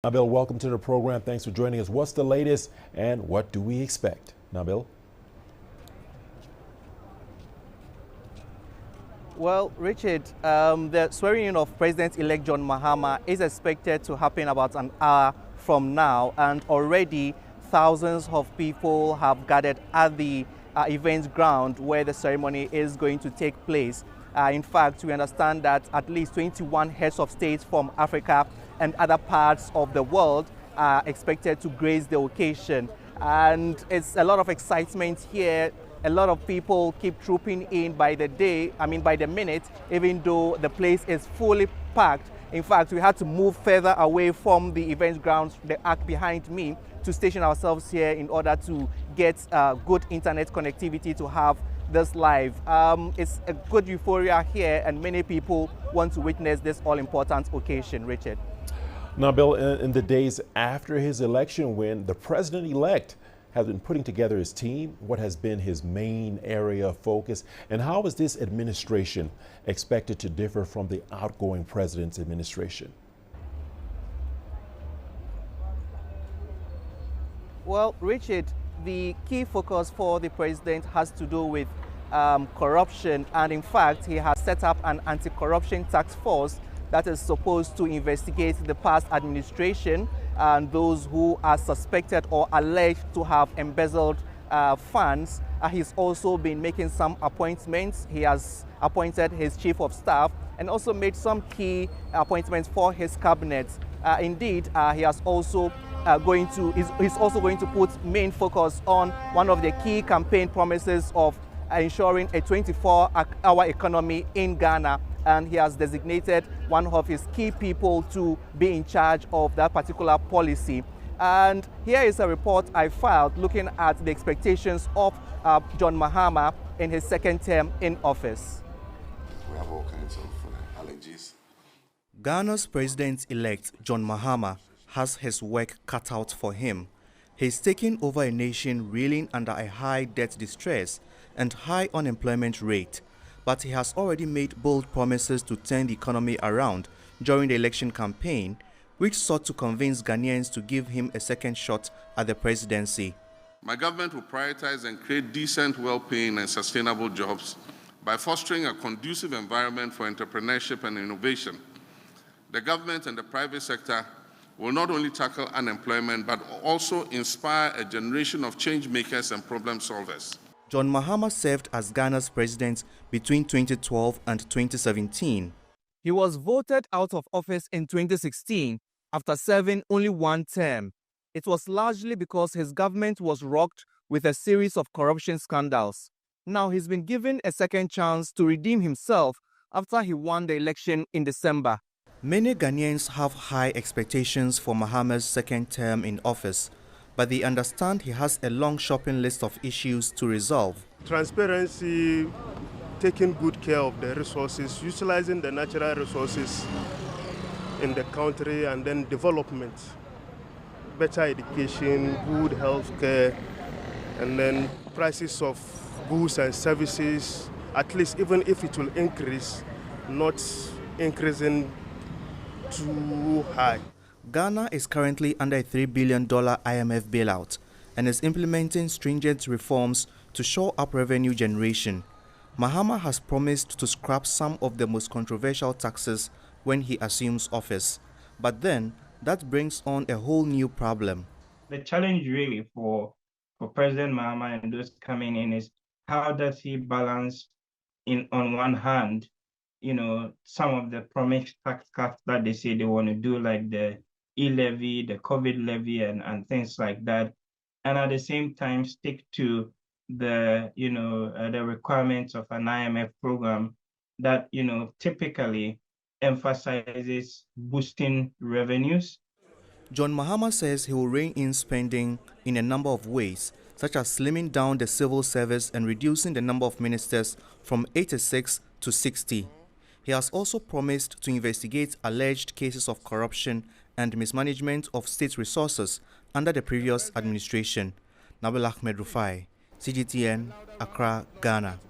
Nabil, welcome to the program. Thanks for joining us. What's the latest and what do we expect? Nabil? Well, Richard, the swearing-in of President-elect John Mahama is expected to happen about an hour from now, and already thousands of people have gathered at the event ground where the ceremony is going to take place. In fact, we understand that at least 21 heads of state from Africa and other parts of the world are expected to grace the occasion. And it's a lot of excitement here. A lot of people keep trooping in by the minute, even though the place is fully packed. In fact, we had to move further away from the event grounds, the arc behind me, to station ourselves here in order to get good internet connectivity to have this live. It's a good euphoria here, and many people want to witness this all-important occasion, Richard. Nabil, in the days after his election win, the president-elect has been putting together his team. What has been his main area of focus, and how is this administration expected to differ from the outgoing president's administration? Well, Richard, the key focus for the president has to do with corruption, and in fact, he has set up an anti-corruption task force that is supposed to investigate the past administration and those who are suspected or alleged to have embezzled funds. He's also been making some appointments. He has appointed his chief of staff and also made some key appointments for his cabinet. Indeed, he has also he's also going to put main focus on one of the key campaign promises of ensuring a 24-hour economy in Ghana, and he has designated one of his key people to be in charge of that particular policy. And here is a report I filed looking at the expectations of John Mahama in his second term in office. We have all kinds of allergies. Ghana's president-elect John Mahama has his work cut out for him. He's taking over a nation reeling under a high debt distress and high unemployment rate. But he has already made bold promises to turn the economy around during the election campaign, which sought to convince Ghanaians to give him a second shot at the presidency. My government will prioritize and create decent, well-paying and sustainable jobs by fostering a conducive environment for entrepreneurship and innovation. The government and the private sector will not only tackle unemployment, but also inspire a generation of change makers and problem solvers. John Mahama served as Ghana's president between 2012 and 2017. He was voted out of office in 2016 after serving only one term. It was largely because his government was rocked with a series of corruption scandals. Now he's been given a second chance to redeem himself after he won the election in December. Many Ghanaians have high expectations for Mahama's second term in office, but they understand he has a long shopping list of issues to resolve. Transparency, taking good care of the resources, utilizing the natural resources in the country, and then development, better education, good health care, and then prices of goods and services, at least even if it will increase, not increasing too high. Ghana is currently under a $3 billion IMF bailout and is implementing stringent reforms to shore up revenue generation. Mahama has promised to scrap some of the most controversial taxes when he assumes office. But then, that brings on a whole new problem. The challenge really for President Mahama and those coming in is how does he balance on one hand, some of the promised tax cuts that they say they want to do, like the e-levy, the COVID levy, and things like that, and at the same time stick to the the requirements of an IMF program that typically emphasizes boosting revenues. John Mahama says he will rein in spending in a number of ways, such as slimming down the civil service and reducing the number of ministers from 86 to 60. He has also promised to investigate alleged cases of corruption and mismanagement of state resources under the previous administration. Nabil Ahmed Rufai, CGTN, Accra, Ghana.